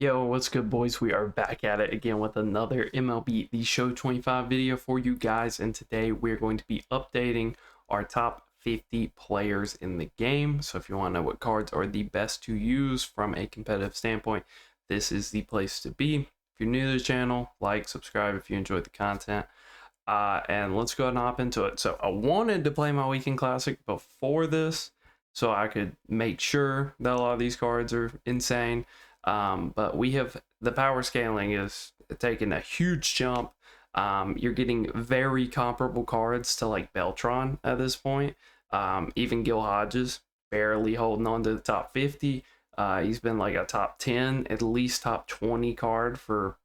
Yo, what's good, boys? We are back at it again with another MLB The Show 25 video for you guys, and today we're going to be updating our top 50 players in the game. So if you want to know what cards are the best to use from a competitive standpoint, this is the place to be. If you're new to the channel, like, subscribe if you enjoyed the content. And let's go ahead and hop into it. So I wanted to play my Weekend Classic before this so I could make sure that a lot of these cards are insane. But we have the power scaling is taking a huge jump. You're getting very comparable cards to like Beltron at this point. Even Gil Hodges barely holding on to the top 50. He's been like a top 10, at least top 20 card for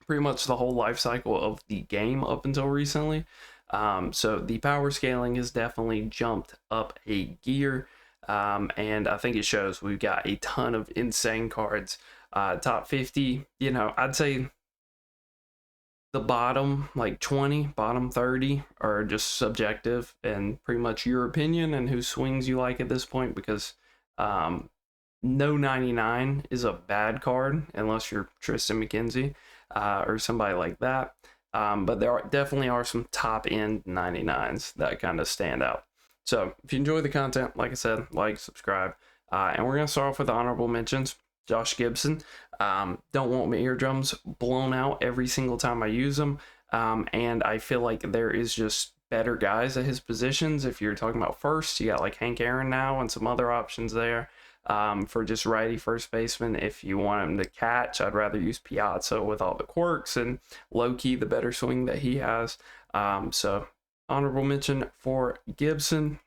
pretty much the whole life cycle of the game up until recently. So the power scaling has definitely jumped up a gear. And I think it shows. We've got a ton of insane cards. Top 50, you know, I'd say the bottom like 20, bottom 30 are just subjective and pretty much your opinion and whose swings you like at this point, because no 99 is a bad card unless you're Tristan McKenzie or somebody like that. But there definitely are some top end 99s that kind of stand out. So if you enjoy the content, like I said, like, subscribe, and we're going to start off with the honorable mentions. Josh Gibson. Don't want my eardrums blown out every single time I use them, and I feel like there is just better guys at his positions. If you're talking about first, you got like Hank Aaron now and some other options there for just righty first baseman. If you want him to catch, I'd rather use Piazza with all the quirks and low-key the better swing that he has. So honorable mention for Gibson.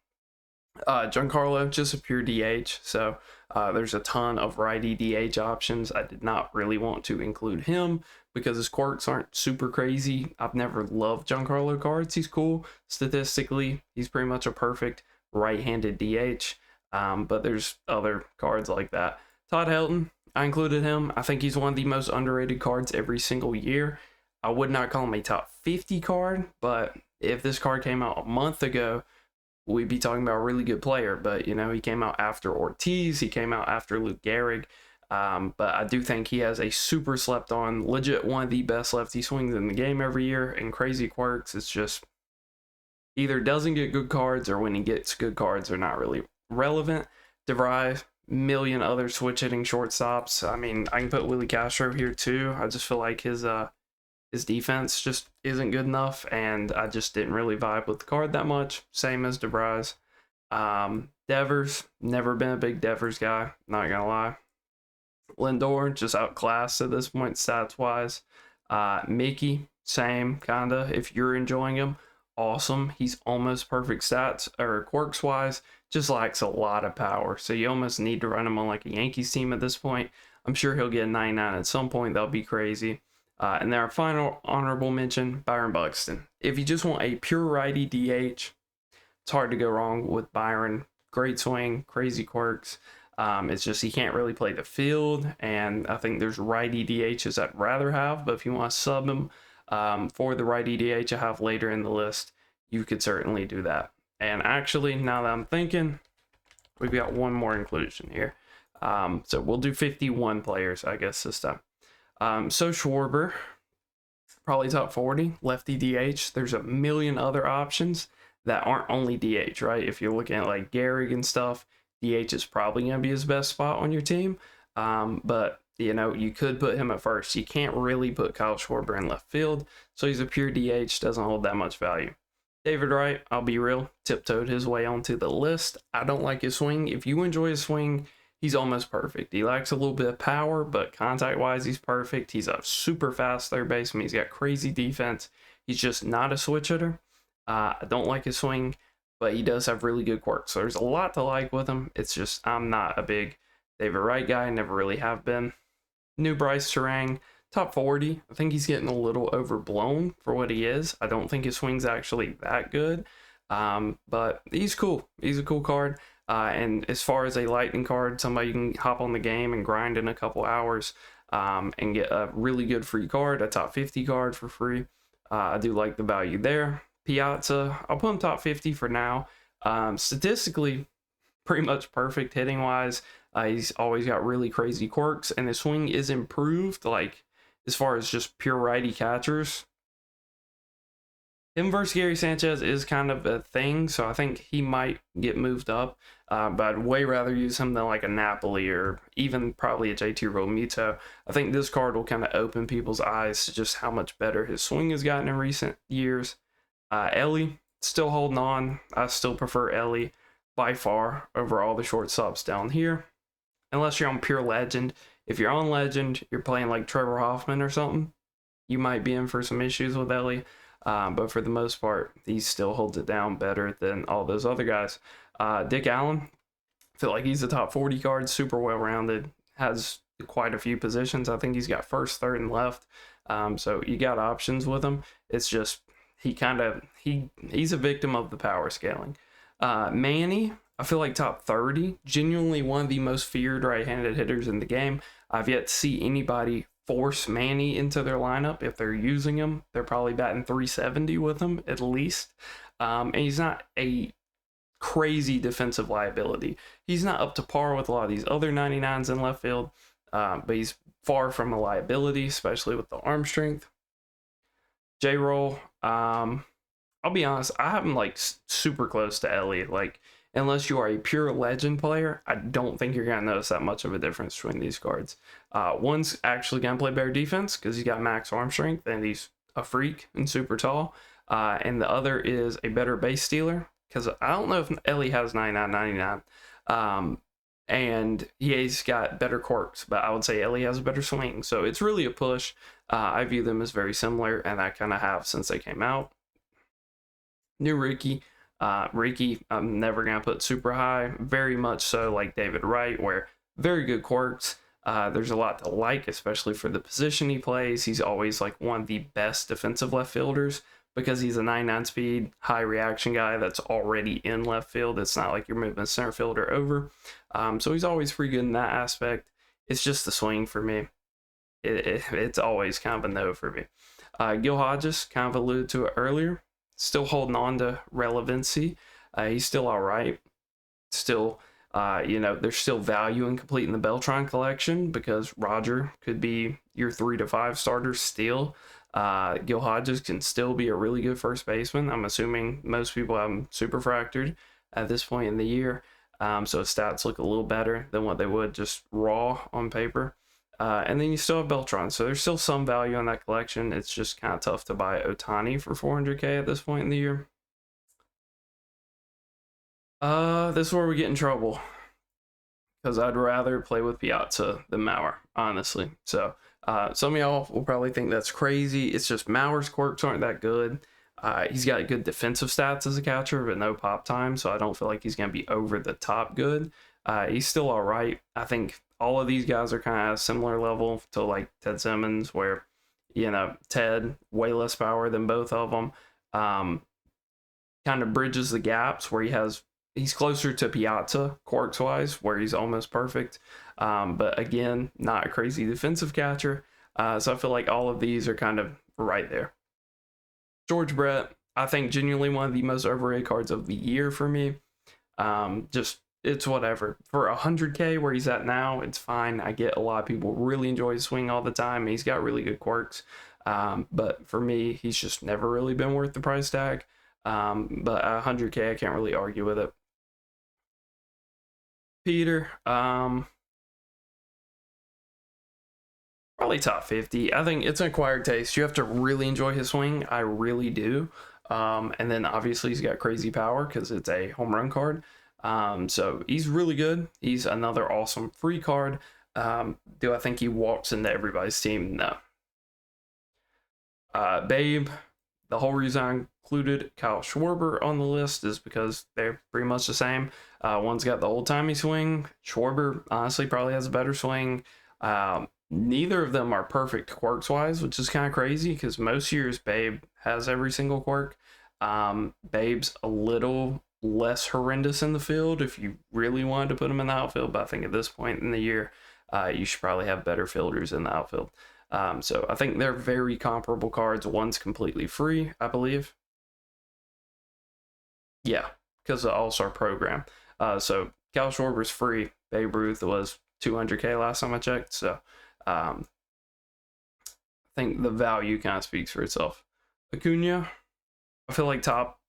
Giancarlo, just a pure DH, so there's a ton of righty DH options. I did not really want to include him because his quirks aren't super crazy. I've never loved Giancarlo cards. He's cool. Statistically, he's pretty much a perfect right-handed DH, but there's other cards like that. Todd Helton, I included him. I think he's one of the most underrated cards every single year. I would not call him a top 50 card, but if this card came out a month ago, we'd be talking about a really good player. But, you know, he came out after Ortiz. He came out after Luke Gehrig. But I do think he has a super slept on, legit one of the best lefty swings in the game every year. And crazy quirks. It's just either doesn't get good cards, or when he gets good cards, they're not really relevant. DeVry, million other switch hitting shortstops. I mean, I can put Willie Castro here too. I just feel like his defense just isn't good enough, and I just didn't really vibe with the card that much. Same as DeVries. Devers, never been a big Devers guy, not gonna lie. Lindor, just outclassed at this point stats-wise. Mickey, same, kinda. If you're enjoying him, awesome. He's almost perfect stats, or quirks-wise, just lacks a lot of power. So you almost need to run him on like a Yankees team at this point. I'm sure he'll get a 99 at some point. That'll be crazy. And then our final honorable mention, Byron Buxton. If you just want a pure righty DH, it's hard to go wrong with Byron. Great swing, crazy quirks. It's just he can't really play the field, and I think there's righty DHs I'd rather have, but if you want to sub him for the righty DH I have later in the list, you could certainly do that. And actually, now that I'm thinking, we've got one more inclusion here. So we'll do 51 players, I guess, this time. So Schwarber, probably top 40, lefty DH. There's a million other options that aren't only DH, right? If you're looking at like Gehrig and stuff, DH is probably going to be his best spot on your team. But, you know, you could put him at first. You can't really put Kyle Schwarber in left field, so he's a pure DH, doesn't hold that much value. David Wright, I'll be real, tiptoed his way onto the list. I don't like his swing. If you enjoy his swing, he's almost perfect. He lacks a little bit of power, but contact-wise, he's perfect. He's a super fast third baseman. He's got crazy defense. He's just not a switch hitter. I don't like his swing, but he does have really good quirks. So there's a lot to like with him. It's just I'm not a big David Wright guy. Never really have been. New Bryce Terang, top 40. I think he's getting a little overblown for what he is. I don't think his swing's actually that good, but he's cool. He's a cool card. And as far as a lightning card, somebody you can hop on the game and grind in a couple hours and get a really good free card, a top 50 card for free. I do like the value there. Piazza, I'll put him top 50 for now. Statistically, pretty much perfect hitting wise. He's always got really crazy quirks, and his swing is improved, like as far as just pure righty catchers. Him versus Gary Sanchez is kind of a thing, so I think he might get moved up. But I'd way rather use him than like a Napoli or even probably a JT Realmuto. I think this card will kind of open people's eyes to just how much better his swing has gotten in recent years. Ellie, still holding on. I still prefer Ellie by far over all the shortstops down here. Unless you're on pure legend. If you're on legend, you're playing like Trevor Hoffman or something, you might be in for some issues with Ellie. But for the most part, he still holds it down better than all those other guys. Dick Allen, I feel like he's a top 40 card, super well-rounded, has quite a few positions. I think he's got first, third, and left. So you got options with him. It's just he's a victim of the power scaling. Manny, I feel like top 30, genuinely one of the most feared right-handed hitters in the game. I've yet to see anybody force Manny into their lineup. If they're using him, they're probably batting 370 with him at least. And he's not a crazy defensive liability. He's not up to par with a lot of these other 99s in left field, but he's far from a liability, especially with the arm strength. J-Roll, I'll be honest, I have him like super close to Ellie. Like, unless you are a pure legend player, I don't think you're going to notice that much of a difference between these cards. One's actually going to play better defense because he's got max arm strength and he's a freak and super tall. And the other is a better base stealer because I don't know if Ellie has 99. And he's got better quirks, but I would say Ellie has a better swing. So it's really a push. I view them as very similar, and I kind of have since they came out. New Ricky. Ricky, I'm never going to put super high, very much so like David Wright, where very good quirks. There's a lot to like, especially for the position he plays. He's always like one of the best defensive left fielders because he's a 99 speed, high reaction guy that's already in left field. It's not like you're moving a center fielder over. So he's always pretty good in that aspect. It's just the swing for me. It's always kind of a no for me. Gil Hodges, kind of alluded to it earlier. Still holding on to relevancy. He's still all right. Still, there's still value in completing the Beltran collection because Roger could be your 3 to 5 starter still. Gil Hodges can still be a really good first baseman. I'm assuming most people have him super fractured at this point in the year. So his stats look a little better than what they would just raw on paper. And then you still have Beltran, so there's still some value in that collection. It's just kind of tough to buy Ohtani for 400K at this point in the year. This is where we get in trouble because I'd rather play with Piazza than Mauer, honestly. So some of y'all will probably think that's crazy. It's just Mauer's quirks aren't that good. He's got good defensive stats as a catcher, but no pop time, so I don't feel like he's going to be over the top good. He's still all right. I think all of these guys are kind of a similar level to like Ted Simmons, where, Ted, way less power than both of them. Kind of bridges the gaps where he's closer to Piazza quirks wise, where he's almost perfect. But again, not a crazy defensive catcher. So I feel like all of these are kind of right there. George Brett, I think genuinely one of the most overrated cards of the year for me. It's whatever. For 100K where he's at now, it's fine. I get a lot of people really enjoy his swing all the time. He's got really good quirks. But for me, he's just never really been worth the price tag. But 100K, I can't really argue with it. Peter, probably top 50. I think it's an acquired taste. You have to really enjoy his swing. I really do. And then obviously he's got crazy power because it's a home run card. So he's really good. He's another awesome free card. Do I think he walks into everybody's team? No. Babe, the whole reason I included Kyle Schwarber on the list is because they're pretty much the same. One's got the old-timey swing. Schwarber honestly probably has a better swing. Neither of them are perfect quirks-wise, which is kind of crazy because most years Babe has every single quirk. Babe's a little less horrendous in the field if you really wanted to put him in the outfield, but I think at this point in the year, you should probably have better fielders in the outfield. So I think they're very comparable cards. One's completely free, I believe. Yeah, because of the All-Star program. So Cal Schwarber's free. Babe Ruth was 200K last time I checked. So I think the value kind of speaks for itself. Acuna, I feel like top.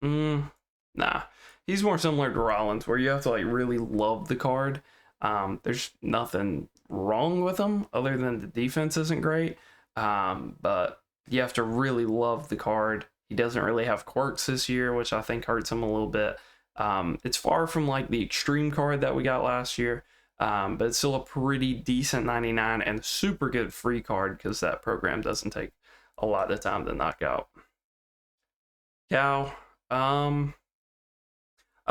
Nah, he's more similar to Rollins, where you have to like really love the card. There's nothing wrong with him other than the defense isn't great. But you have to really love the card. He doesn't really have quirks this year, which I think hurts him a little bit. It's far from like the extreme card that we got last year, but it's still a pretty decent 99 and super good free card because that program doesn't take a lot of time to knock out. Cal, I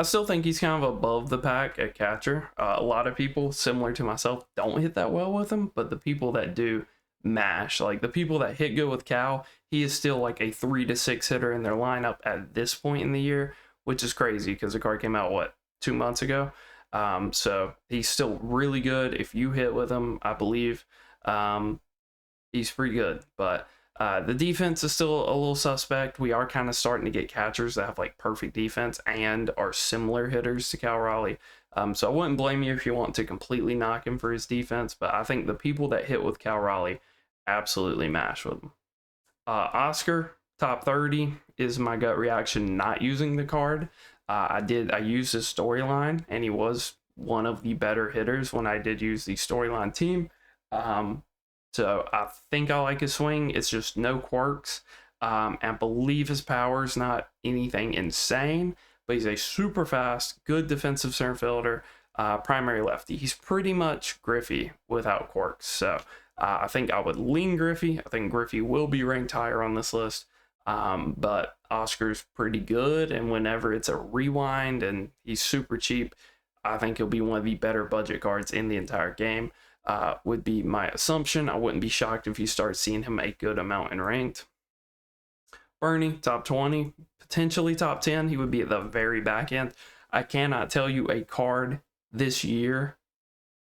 still think he's kind of above the pack at catcher. A lot of people, similar to myself, don't hit that well with him, but the people that do mash. Like the people that hit good with Cal, he is still like a 3 to 6 hitter in their lineup at this point in the year, which is crazy because the card came out, what, 2 months ago? So he's still really good. If you hit with him, I believe he's pretty good. But the defense is still a little suspect. We are kind of starting to get catchers that have like perfect defense and are similar hitters to Cal Raleigh. So I wouldn't blame you if you want to completely knock him for his defense, but I think the people that hit with Cal Raleigh absolutely mash with him. Oscar, top 30 is my gut reaction not using the card. I used his storyline, and he was one of the better hitters when I did use the storyline team. So I think I like his swing. It's just no quirks. I believe his power is not anything insane, but he's a super fast, good defensive center fielder, primary lefty. He's pretty much Griffey without quirks. So I think I would lean Griffey. I think Griffey will be ranked higher on this list. But Oscar's pretty good, and whenever it's a rewind and he's super cheap, I think he'll be one of the better budget cards in the entire game. Would be my assumption. I wouldn't be shocked if you start seeing him a good amount in ranked. Bernie, top 20, potentially top 10. He would be at the very back end. I cannot tell you a card this year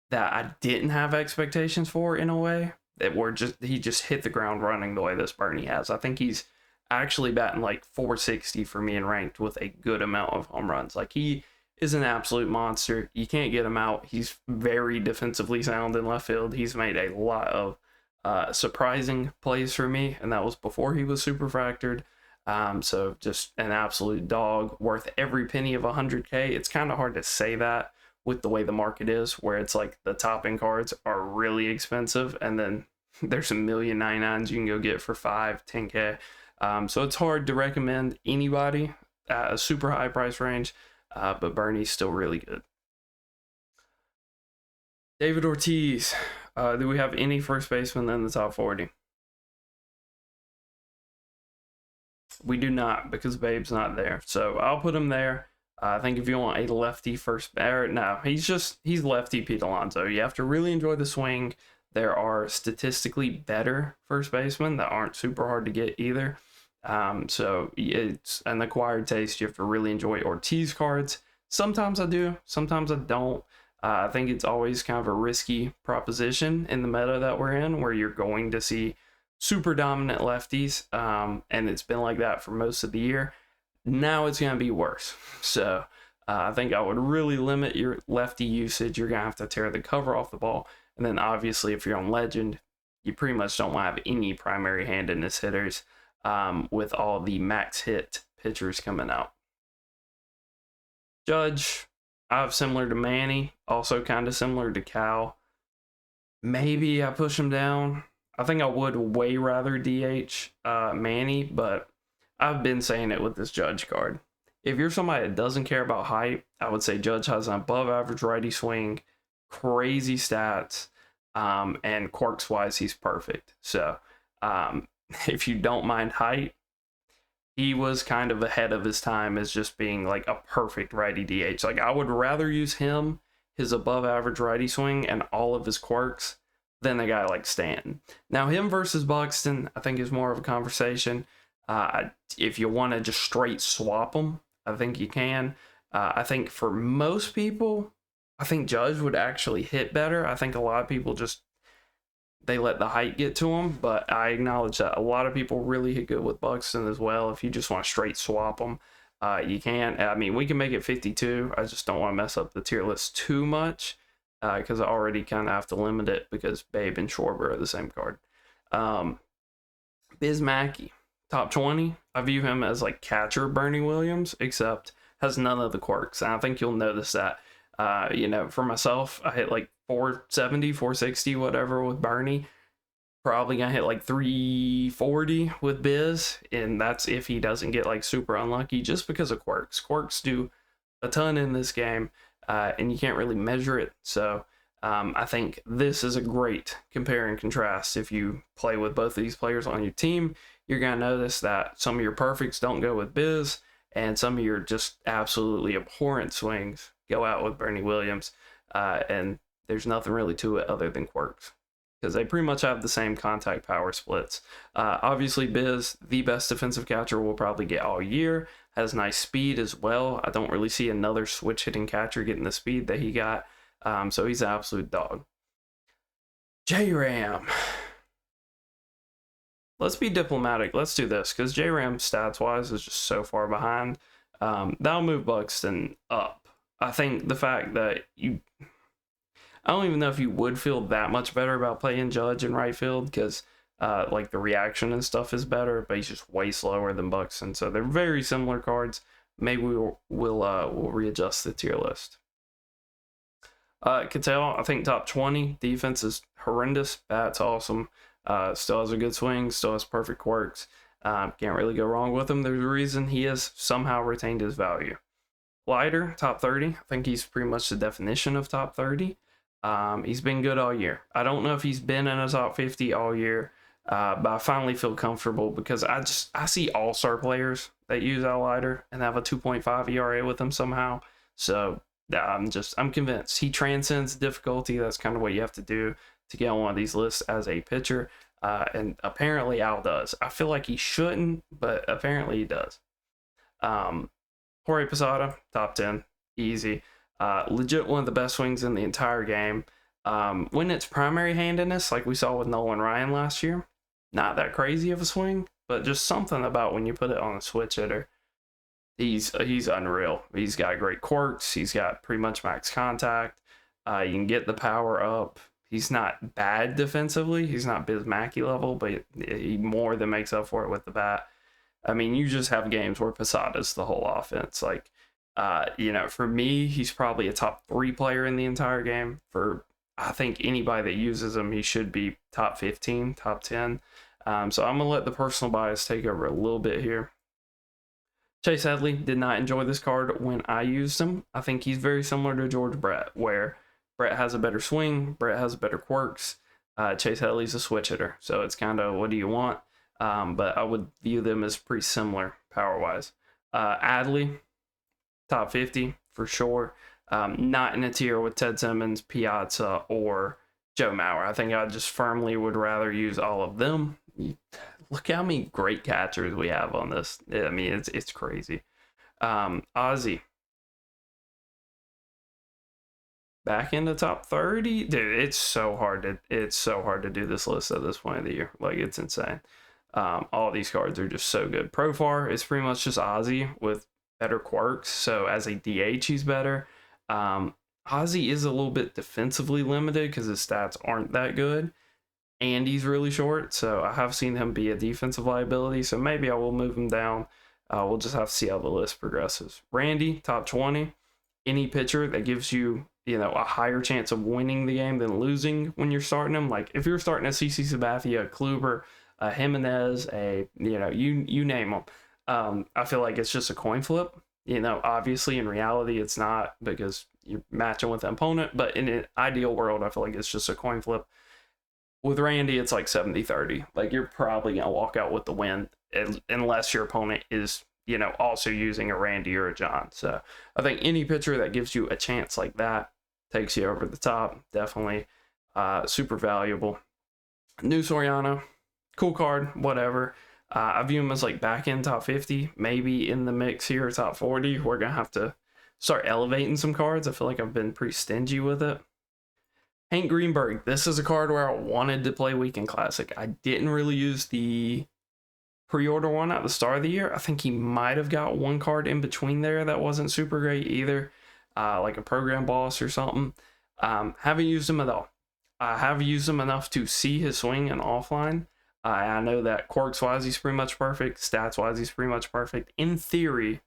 that I didn't have expectations for in a way that he just hit the ground running the way this Bernie has. I think he's actually batting like 460 for me in ranked with a good amount of home runs. Like he is an absolute monster. You can't get him out. He's very defensively sound in left field. He's made a lot of surprising plays for me, and that was before he was super fractured. So just an absolute dog, worth every penny of 100K. It's kind of hard to say that with the way the market is, where it's like the top end cards are really expensive, and then there's a million 99s you can go get for 5, 10K. So it's hard to recommend anybody at a super high price range. But Bernie's still really good. David Ortiz. Do we have any first baseman in the top 40? We do not, because Babe's not there. So I'll put him there. I think if you want a lefty first batter, no, he's lefty Pete Alonso. You have to really enjoy the swing. There are statistically better first basemen that aren't super hard to get either. So it's an acquired taste. You have to really enjoy Ortiz cards. Sometimes I do, sometimes I don't. I think it's always kind of a risky proposition in the meta that we're in, where you're going to see super dominant lefties, and it's been like that for most of the year. Now it's going to be worse. So I think I would really limit your lefty usage. You're going to have to tear the cover off the ball. And then obviously if you're on Legend, you pretty much don't want to have any primary handedness hitters with all the max hit pitchers coming out. Judge, I have similar to Manny, also kind of similar to Cal. Maybe I push him down. I think I would way rather DH Manny, but I've been saying it with this Judge card. If you're somebody that doesn't care about height, I would say Judge has an above average righty swing, crazy stats, and quirks wise, he's perfect. So if you don't mind height, he was kind of ahead of his time as just being like a perfect righty DH. Like I would rather use him, his above average righty swing, and all of his quirks than a guy like Stanton. Now him versus Buxton, I think is more of a conversation. If you want to just straight swap them, I think you can. I think for most people, I think Judge would actually hit better. I think a lot of people they let the height get to him, but I acknowledge that a lot of people really hit good with Buxton as well. If you just want to straight swap them, you can. I mean, we can make it 52. I just don't want to mess up the tier list too much. because I already kind of have to limit it because Babe and Schwarber are the same card. Biz Mackey, top 20. I view him as like catcher Bernie Williams, except has none of the quirks. And I think you'll notice that. For myself, I hit like 470, 460, whatever with Bernie. Probably gonna hit like 340 with Biz, and that's if he doesn't get like super unlucky just because of quirks. Quirks do a ton in this game, and you can't really measure it. So I think this is a great compare and contrast. If you play with both of these players on your team, you're gonna notice that some of your perfects don't go with Biz, and some of your just absolutely abhorrent swings go out with Bernie Williams, and there's nothing really to it other than quirks, because they pretty much have the same contact power splits. Obviously, Biz, the best defensive catcher we'll probably get all year, has nice speed as well. I don't really see another switch hitting catcher getting the speed that he got, so he's an absolute dog. J-Ram. Let's be diplomatic. Let's do this, because J-Ram stats-wise is just so far behind. That'll move Buxton up. I think the fact that I don't even know if you would feel that much better about playing Judge in right field, because like the reaction and stuff is better, but he's just way slower than Buxton. So they're very similar cards. Maybe we'll readjust the tier list. Cattell, I think top 20. Defense is horrendous. Bat's awesome. Still has a good swing. Still has perfect quirks. Can't really go wrong with him. There's a reason he has somehow retained his value. Lighter, top 30. I think he's pretty much the definition of top 30. He's been good all year. I don't know if he's been in a top 50 all year, but I finally feel comfortable because I see all-star players that use Lighter and have a 2.5 ERA with him somehow. So I'm convinced he transcends difficulty. That's kind of what you have to do to get on one of these lists as a pitcher. And apparently Al does. I feel like he shouldn't, but apparently he does. Jorge Posada, top 10, easy. Legit one of the best swings in the entire game. When it's primary handedness, like we saw with Nolan Ryan last year, not that crazy of a swing, but just something about when you put it on a switch hitter, he's unreal. He's got great quirks. He's got pretty much max contact. You can get the power up. He's not bad defensively. He's not Biz Mackey level, but he more than makes up for it with the bat. I mean, you just have games where Posada's the whole offense. Like, for me, he's probably a top 3 player in the entire game. For, I think, anybody that uses him, he should be top 15, top 10. So I'm going to let the personal bias take over a little bit here. Chase Headley did not enjoy this card when I used him. I think he's very similar to George Brett, where Brett has a better swing, Brett has better quirks. Chase Headley's a switch hitter, so it's kind of what do you want? But I would view them as pretty similar power-wise. Adley, top 50 for sure. Not in a tier with Ted Simmons, Piazza, or Joe Mauer. I think I just firmly would rather use all of them. Look how many great catchers we have on this. I mean, it's crazy. Ozzy. Back in the top 30. Dude, it's so hard to do this list at this point of the year. Like, it's insane. All these cards are just so good. Profar is pretty much just Ozzy with better quirks. So as a DH, he's better. Ozzy is a little bit defensively limited because his stats aren't that good. And he's really short. So I have seen him be a defensive liability. So maybe I will move him down. We'll just have to see how the list progresses. Randy, top 20. Any pitcher that gives you, a higher chance of winning the game than losing when you're starting him. Like if you're starting a CC Sabathia, a Kluber, a Jimenez, you name them. I feel like it's just a coin flip. Obviously in reality it's not because you're matching with the opponent, but in an ideal world, I feel like it's just a coin flip. With Randy, it's like 70-30. Like you're probably going to walk out with the win unless your opponent is, also using a Randy or a John. So I think any pitcher that gives you a chance like that takes you over the top. Definitely super valuable. New Soriano, cool card, whatever. I view him as like back in top 50, maybe in the mix here, top 40. We're going to have to start elevating some cards. I feel like I've been pretty stingy with it. Hank Greenberg. This is a card where I wanted to play Weekend Classic. I didn't really use the pre-order one at the start of the year. I think he might have got one card in between there that wasn't super great either, like a program boss or something. Haven't used him at all. I have used him enough to see his swing and offline. I know that quirks wise he's pretty much perfect. Stats wise he's pretty much perfect. In theory,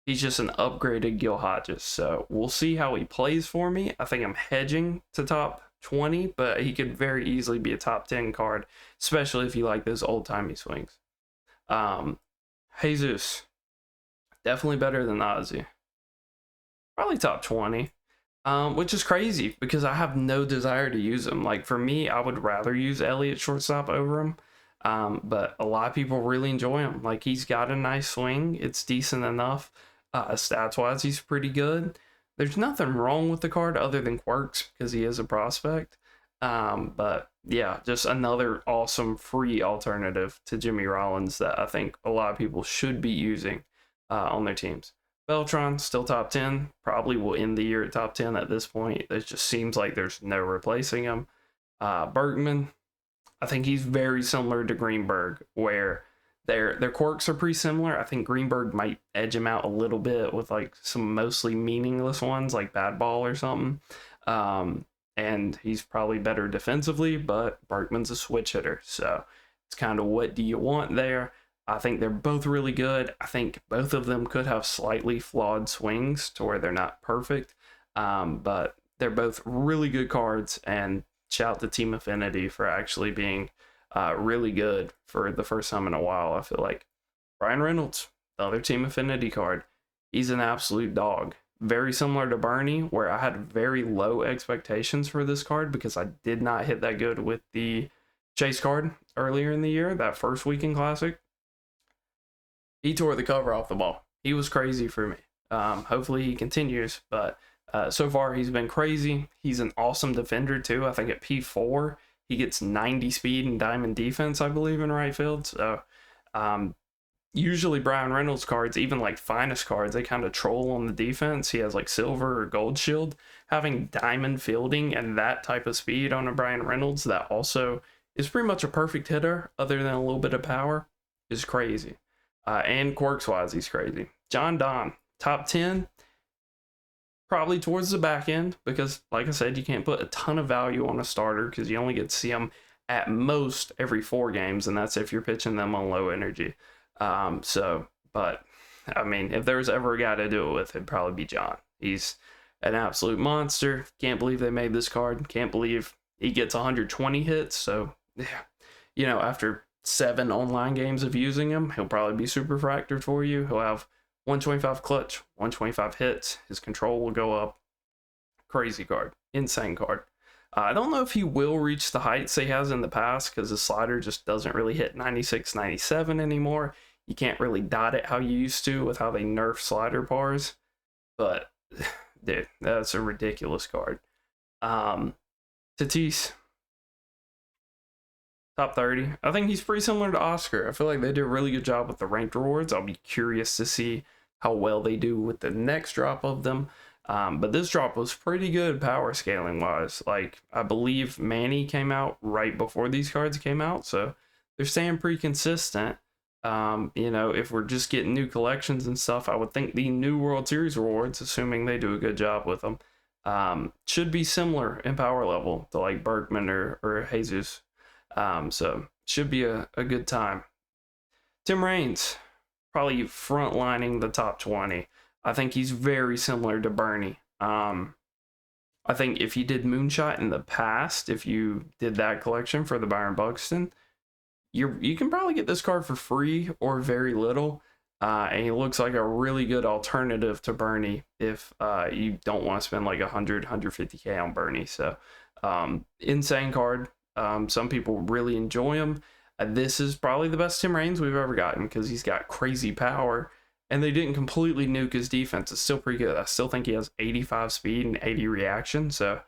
he's just an upgraded Gil Hodges. So we'll see how he plays for me. I think I'm hedging to top 20, but he could very easily be a top 10 card, especially if you like those old-timey swings. Jesus, definitely better than Ozzy. Probably top 20. Which is crazy because I have no desire to use him. Like for me, I would rather use Elliott shortstop over him. But a lot of people really enjoy him. Like he's got a nice swing. It's decent enough. Stats wise, he's pretty good. There's nothing wrong with the card other than quirks because he is a prospect. But yeah, just another awesome free alternative to Jimmy Rollins that I think a lot of people should be using on their teams. Beltran, still top 10. Probably will end the year at top 10 at this point. It just seems like there's no replacing him. Bergman, I think he's very similar to Greenberg, where their quirks are pretty similar. I think Greenberg might edge him out a little bit with like some mostly meaningless ones like bad ball or something. And he's probably better defensively, but Bergman's a switch hitter. So it's kind of what do you want there? I think they're both really good. I think both of them could have slightly flawed swings to where they're not perfect. But they're both really good cards, and shout to Team Affinity for actually being really good for the first time in a while. I feel like Brian Reynolds, the other Team Affinity card, he's an absolute dog. Very similar to Bernie, where I had very low expectations for this card because I did not hit that good with the Chase card earlier in the year, that first weekend classic. He tore the cover off the ball. He was crazy for me. Hopefully he continues, but so far he's been crazy. He's an awesome defender too. I think at P4 he gets 90 speed and diamond defense, I believe, in right field. So usually Brian Reynolds cards, even like finest cards, they kind of troll on the defense. He has like silver or gold shield. Having diamond fielding and that type of speed on a Brian Reynolds that also is pretty much a perfect hitter other than a little bit of power is crazy. And quirks wise, he's crazy. John Don, top 10, probably towards the back end because, like I said, you can't put a ton of value on a starter because you only get to see them at most every 4 games, and that's if you're pitching them on low energy. But I mean, if there's ever a guy to do it with, it'd probably be John. He's an absolute monster. Can't believe they made this card. Can't believe he gets 120 hits. So, yeah, after 7 online games of using him, he'll probably be super fractured for you. He'll have 125 clutch, 125 hits. His control will go up. Crazy card. Insane card. I don't know if he will reach the heights he has in the past because his slider just doesn't really hit 96, 97 anymore. You can't really dot it how you used to with how they nerf slider bars. But, dude, that's a ridiculous card. Tatis, top 30. I think he's pretty similar to Oscar. I feel like they did a really good job with the ranked rewards. I'll be curious to see how well they do with the next drop of them. But this drop was pretty good power scaling wise. Like, I believe Manny came out right before these cards came out. So they're staying pretty consistent. If we're just getting new collections and stuff, I would think the new World Series rewards, assuming they do a good job with them, should be similar in power level to like Bergman or Jesus. So should be a good time. Tim Raines, probably frontlining the top 20. I think he's very similar to Bernie. I think if you did Moonshot in the past, if you did that collection for the Byron Buxton, you can probably get this card for free or very little. And he looks like a really good alternative to Bernie if you don't want to spend like 100, 150K on Bernie. So insane card. Some people really enjoy him. This is probably the best Tim Raines we've ever gotten because he's got crazy power. And they didn't completely nuke his defense. It's still pretty good. I still think he has 85 speed and 80 reaction. So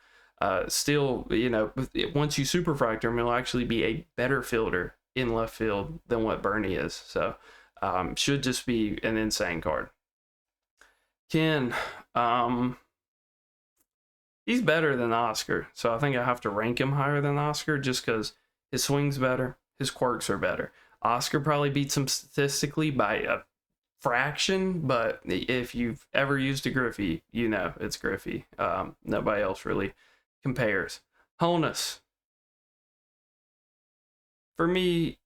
still, once you superfractor him, he'll actually be a better fielder in left field than what Bernie is. So should just be an insane card. Ken, he's better than Oscar. So I think I have to rank him higher than Oscar just because his swing's better. His quirks are better. Oscar probably beats him statistically by a fraction, but if you've ever used a Griffey, it's Griffey. Nobody else really compares. Honus, for me,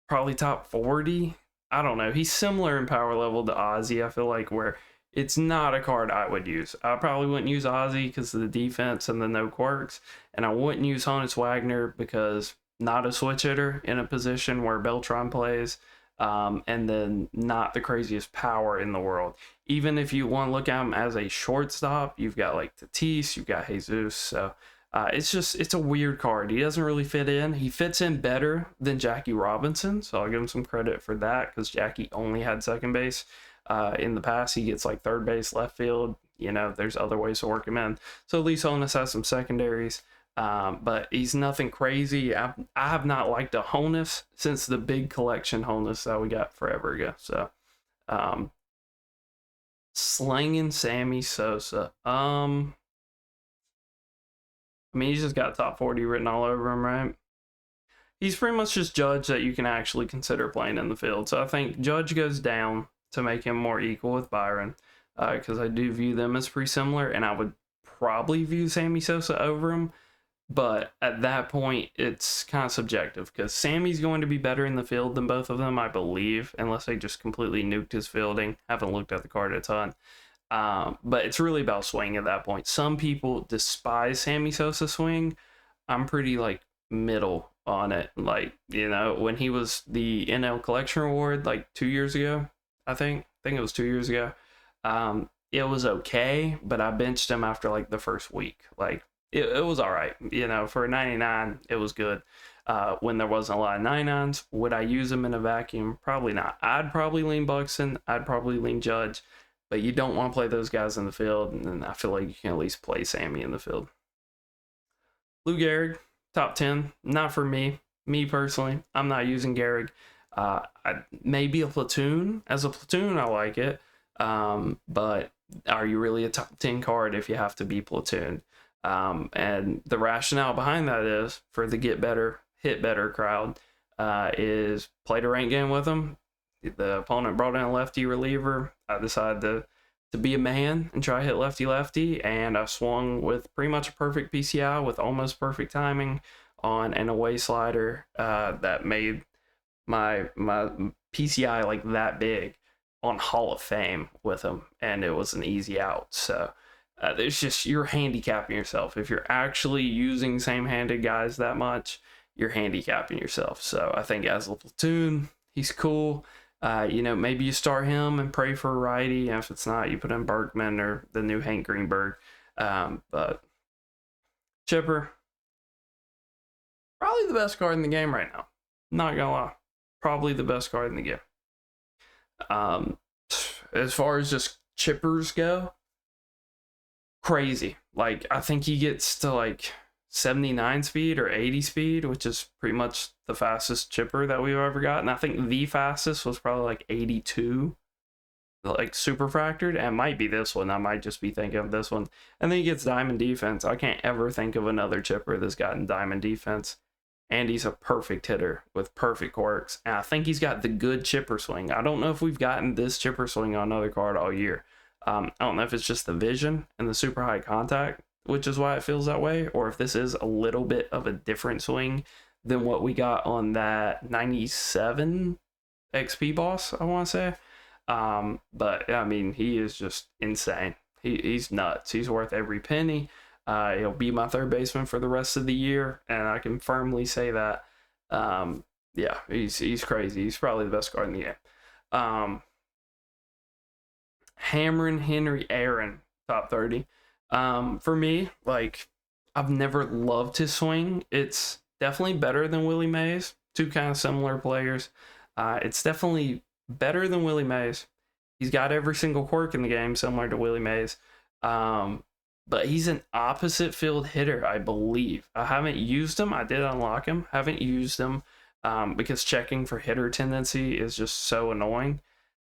probably top 40. I don't know. He's similar in power level to Ozzy, I feel like, where it's not a card I would use. I probably wouldn't use Ozzy because of the defense and the no quirks, and I wouldn't use Honus Wagner because not a switch hitter in a position where Beltran plays, and then not the craziest power in the world. Even if you want to look at him as a shortstop, you've got like Tatis, you've got Jesus, so it's a weird card. He doesn't really fit in. He fits in better than Jackie Robinson, so I'll give him some credit for that because Jackie only had second base. In the past, he gets like third base, left field. You know, there's other ways to work him in. So at least Honus has some secondaries, but he's nothing crazy. I have not liked a Honus since the big collection Honus that we got forever ago. So, slanging Sammy Sosa. I mean, he's just got top 40 written all over him, right? He's pretty much just Judge that you can actually consider playing in the field. So I think Judge goes down to make him more equal with Byron, because I do view them as pretty similar, and I would probably view Sammy Sosa over him. But at that point, it's kind of subjective because Sammy's going to be better in the field than both of them, I believe, unless they just completely nuked his fielding. Haven't looked at the card a ton. But it's really about swing at that point. Some people despise Sammy Sosa swing. I'm pretty like middle on it. Like, you know, when he was the NL Collection Award like 2 years ago, I think it was 2 years ago. It was okay, but I benched him after like the first week. Like it was all right. You know, for a 99, it was good. When there wasn't a lot of 99s, would I use him in a vacuum? Probably not. I'd probably lean Buxton. I'd probably lean Judge. But you don't want to play those guys in the field, and I feel like you can at least play Sammy in the field. Lou Gehrig, top 10. Not for me. Me personally, I'm not using Gehrig. Maybe a platoon. As a platoon, I like it. But are you really a top 10 card if you have to be platoon? And the rationale behind that is for the get better, hit better crowd, is played a ranked game with them. The opponent brought in a lefty reliever. I decided to be a man and try to hit lefty, and I swung with pretty much a perfect PCI with almost perfect timing on an away slider that made my PCI like that big on Hall of Fame with him, and it was an easy out. So there's just, you're handicapping yourself. If you're actually using same-handed guys that much, you're handicapping yourself. So I think as a platoon, he's cool. You know, maybe you start him and pray for a righty. And if it's not, you put in Berkman or the new Hank Greenberg. But Chipper, probably the best card in the game right now. Not gonna lie, probably the best card in the game. As far as just chippers go, crazy. Like, I think he gets to like 79 speed or 80 speed, which is pretty much the fastest chipper that we've ever got. And I think the fastest was probably like 82, like super fractured. And it might be this one. I might just be thinking of this one. And then he gets diamond defense. I can't ever think of another chipper that's gotten diamond defense. And he's a perfect hitter with perfect quirks. And I think he's got the good chipper swing. I don't know if we've gotten this chipper swing on another card all year. I don't know if it's just the vision and the super high contact, which is why it feels that way, or if this is a little bit of a different swing than what we got on that 97 XP boss, I want to say. But I mean, he is just insane. He's nuts. He's worth every penny. He'll be my third baseman for the rest of the year, and I can firmly say that. Yeah, he's crazy. He's probably the best card in the game. Cameron Henry Aaron, top 30. For me, like, I've never loved his swing. It's definitely better than Willie Mays. Two kind of similar players. It's definitely better than Willie Mays. He's got every single quirk in the game, similar to Willie Mays. But he's an opposite field hitter, I believe. I haven't used him. I did unlock him. Haven't used him because checking for hitter tendency is just so annoying.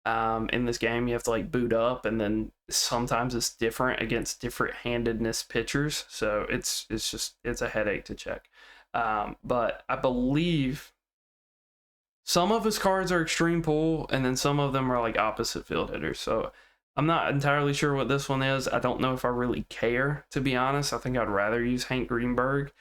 In this game, you have to like boot up, and then sometimes it's different against different handedness pitchers. So it's a headache to check. But I believe some of his cards are extreme pull, and then some of them are like opposite field hitters. So I'm not entirely sure what this one is. I don't know if I really care, to be honest. I think I'd rather use Hank Greenberg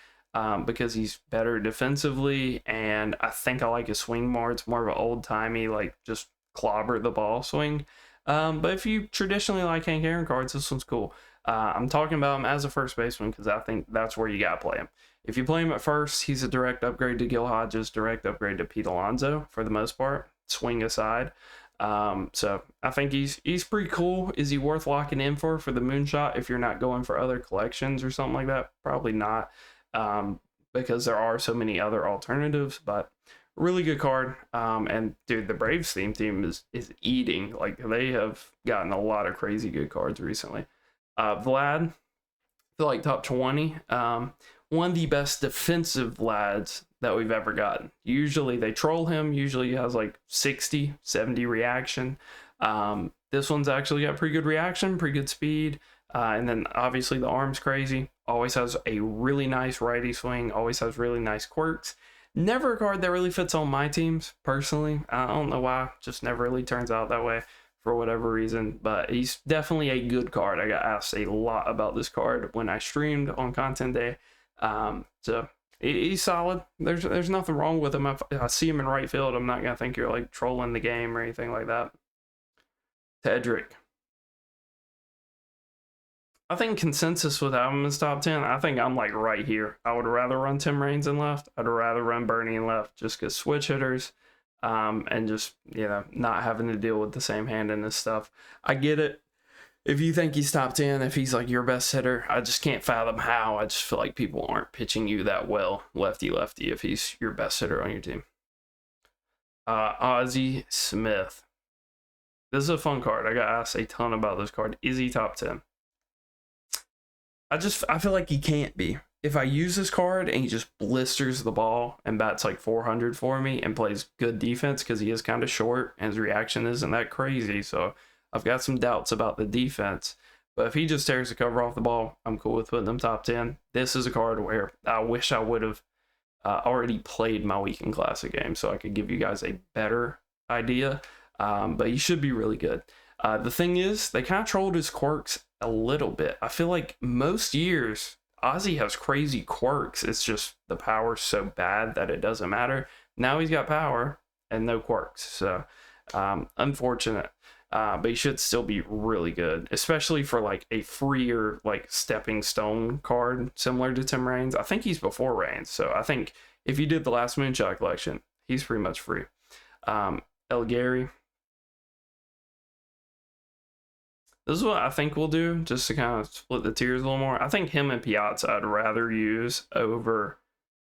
because he's better defensively, and I think I like his swing more. It's more of an old-timey, like, just clobber the ball swing. But if you traditionally like Hank Aaron cards, this one's cool. I'm talking about him as a first baseman because I think that's where you got to play him. If you play him at first, he's a direct upgrade to Gil Hodges, direct upgrade to Pete Alonso for the most part, swing aside. So I think he's pretty cool. Is he worth locking in for the moonshot if you're not going for other collections or something like that? Probably not, because there are so many other alternatives, but really good card. And dude, the Braves team is eating. Like, they have gotten a lot of crazy good cards recently. Vlad, I feel like top 20. One of the best defensive Vlads that we've ever gotten. Usually they troll him. Usually he has like 60, 70 reaction. This one's actually got pretty good reaction, pretty good speed. And then obviously the arm's crazy. Always has a really nice righty swing. Always has really nice quirks. Never a card that really fits on my teams, personally. I don't know why. Just never really turns out that way for whatever reason. But he's definitely a good card. I got asked a lot about this card when I streamed on Content Day. So he's solid. There's nothing wrong with him. If I see him in right field, I'm not gonna think you're like trolling the game or anything like that. Tedrick. I think consensus with having him in top 10. I think I'm like right here. I would rather run Tim Raines in left. I'd rather run Bernie in left just because switch hitters, and just, you know, not having to deal with the same hand and this stuff. I get it. If you think he's top 10, if he's like your best hitter, I just can't fathom how. I just feel like people aren't pitching you that well, lefty, if he's your best hitter on your team. Ozzie Smith. This is a fun card. I got asked a ton about this card. Is he top 10? I feel like he can't be. If I use this card and he just blisters the ball and bats like 400 for me and plays good defense because he is kind of short and his reaction isn't that crazy, so I've got some doubts about the defense. But if he just tears the cover off the ball, I'm cool with putting him top 10. This is a card where I wish I would have already played my Weekend Classic game so I could give you guys a better idea. But he should be really good. The thing is, they kind of trolled his quirks a little bit. I feel like most years, Ozzy has crazy quirks. It's just the power's so bad that it doesn't matter. Now he's got power and no quirks. So, unfortunate. But he should still be really good, especially for like a freer, like stepping stone card similar to Tim Raines. I think he's before Raines. So I think if you did the last Moonshot collection, he's pretty much free. El Gary. This is what I think we'll do, just to kind of split the tiers a little more. I think him and Piazza I'd rather use over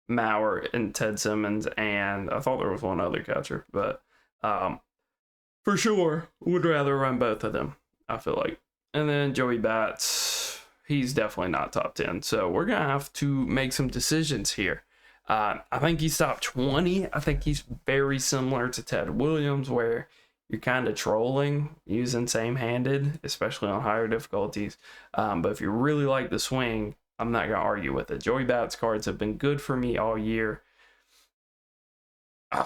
Mauer and Ted Simmons, and I thought there was one other catcher, but for sure would rather run both of them, I feel like. And then Joey Bats, he's definitely not top 10, so we're gonna have to make some decisions here. I think he's top 20. I think he's very similar to Ted Williams, where you're kind of trolling using same-handed, especially on higher difficulties. But if you really like the swing, I'm not going to argue with it. Joey Bats cards have been good for me all year. I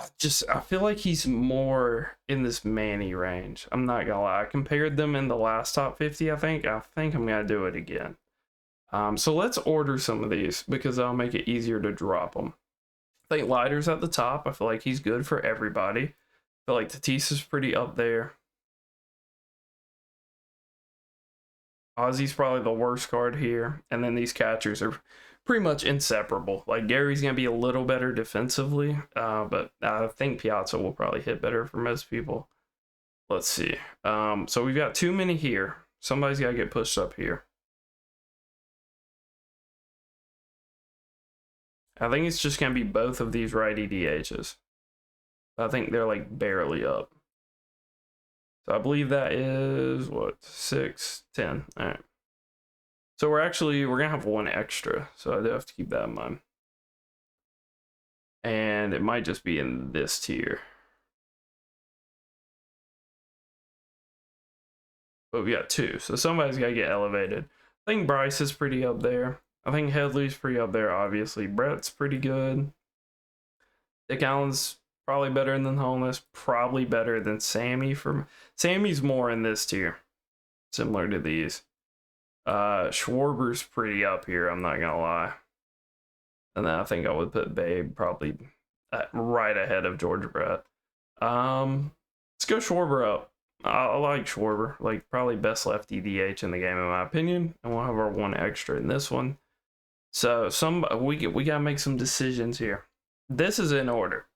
feel like he's more in this Manny range. I'm not going to lie. I compared them in the last top 50, I think. I think I'm going to do it again. So let's order some of these because that'll make it easier to drop them. I think Leiter's at the top. I feel like he's good for everybody. I feel like Tatis is pretty up there. Ozzy's probably the worst card here. And then these catchers are pretty much inseparable. Like, Gary's going to be a little better defensively, but I think Piazza will probably hit better for most people. Let's see. So we've got too many here. Somebody's got to get pushed up here. I think it's just going to be both of these righty DHs. I think they're like barely up. So I believe that is what, 6, 10. All right. So we're gonna have one extra. So I do have to keep that in mind. And it might just be in this tier. But we got 2. So somebody's got to get elevated. I think Bryce is pretty up there. I think Headley's pretty up there, obviously. Brett's pretty good. Dick Allen's probably better than Holness. Probably better than Sammy. Sammy's more in this tier. similar to these. Schwarber's pretty up here, I'm not gonna lie. And then I think I would put Babe probably right ahead of George Brett. Let's go Schwarber up. I like Schwarber, like probably best lefty DH in the game in my opinion, and we'll have our one extra in this one. So we gotta make some decisions here. This is in order.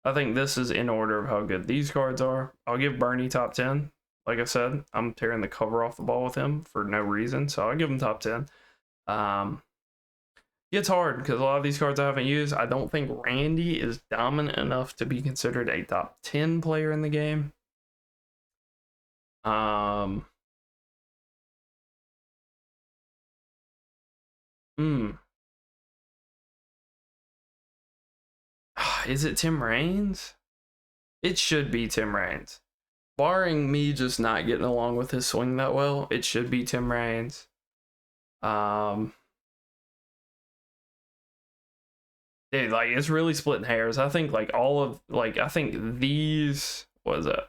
I think this is in order of how good these cards are. I'll give Bernie top 10. Like I said, I'm tearing the cover off the ball with him for no reason, so I'll give him top 10. It's hard because a lot of these cards I haven't used. I don't think Randy is dominant enough to be considered a top 10 player in the game. Is it Tim Raines? It should be Tim Raines. Barring me just not getting along with his swing that well, it should be Tim Raines. Dude, like, it's really splitting hairs. I think, like, I think these, what is it?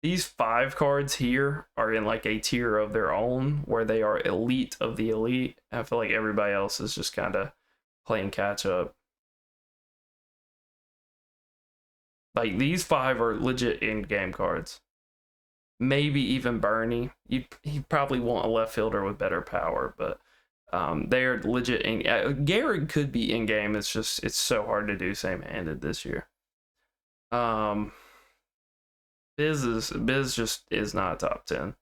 These 5 cards here are in, like, a tier of their own, where they are elite of the elite. I feel like everybody else is just kind of playing catch up. Like, these 5 are legit in-game cards. Maybe even Bernie. He probably want a left fielder with better power, but they're legit. Garrett could be in game. It's so hard to do same-handed this year. Biz just is not top 10.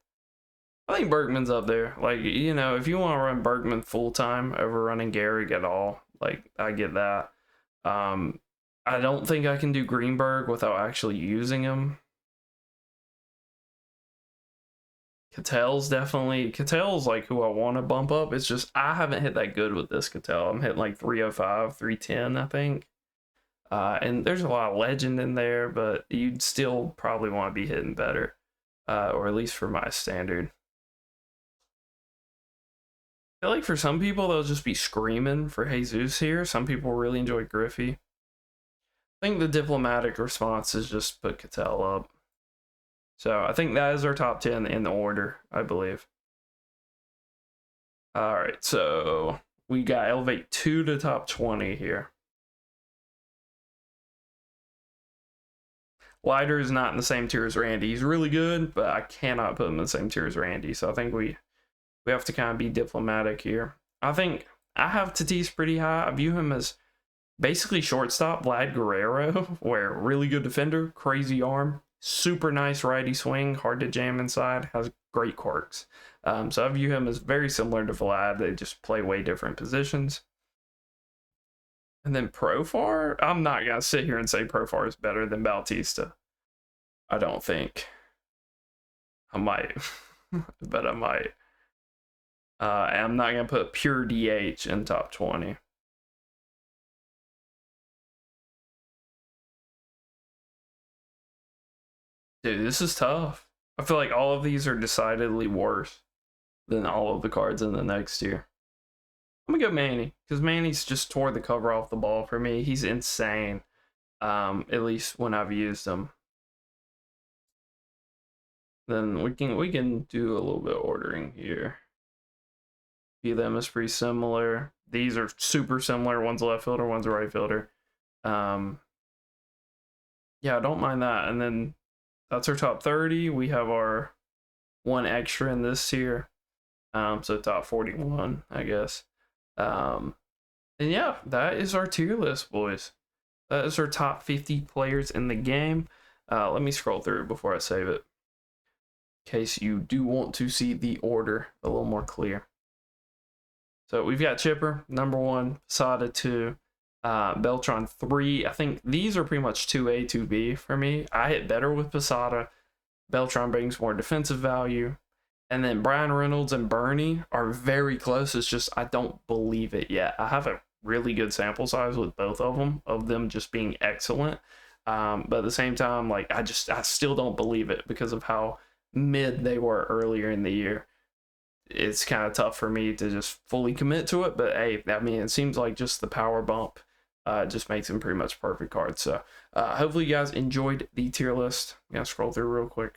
I think Berkman's up there. Like, you know, if you want to run Berkman full time over running Gehrig at all, like, I get that. I don't think I can do Greenberg without actually using him. Cattell's like who I want to bump up. It's just I haven't hit that good with this Cattell. I'm hitting like 305, 310, I think. And there's a lot of legend in there, but you'd still probably want to be hitting better, or at least for my standard. I feel like for some people, they'll just be screaming for Jesus here. Some people really enjoy Griffey. I think the diplomatic response is just put Cattell up. So I think that is our top 10 in the order, I believe. All right, so we got elevate 2 to top 20 here. Leiter is not in the same tier as Randy. He's really good, but I cannot put him in the same tier as Randy. So I think we have to kind of be diplomatic here. I think I have Tatis pretty high. I view him as basically shortstop Vlad Guerrero, where really good defender, crazy arm, super nice righty swing, hard to jam inside, has great quirks. So I view him as very similar to Vlad. They just play way different positions. And then Profar, I'm not going to sit here and say Profar is better than Bautista. I don't think. I might, but I might. I'm not going to put pure DH in top 20. Dude, this is tough. I feel like all of these are decidedly worse than all of the cards in the next tier. I'm gonna go Manny, because Manny's just tore the cover off the ball for me. He's insane, at least when I've used him. Then we can do a little bit of ordering here. View them as pretty similar. These are super similar. One's a left fielder, one's a right fielder. Yeah, I don't mind that. And then that's our top 30. We have our one extra in this tier. So top 41, I guess. And yeah, that is our tier list, boys. That is our top 50 players in the game. Let me scroll through before I save it, in case you do want to see the order a little more clear. So we've got Chipper, number 1, Posada 2, Beltran 3. I think these are pretty much 2A, 2B for me. I hit better with Posada. Beltran brings more defensive value. And then Brian Reynolds and Bernie are very close. It's just I don't believe it yet. I have a really good sample size with both of them just being excellent. But at the same time, like I still don't believe it because of how mid they were earlier in the year. It's kind of tough for me to just fully commit to it. But hey, I mean, it seems like just the power bump just makes them pretty much perfect cards. So hopefully you guys enjoyed the tier list. I'm gonna scroll through real quick.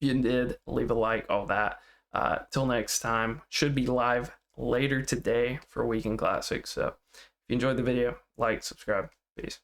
If you did, leave a like, all that. Till next time, should be live later today for Weekend Classic. So if you enjoyed the video, like, subscribe. Peace.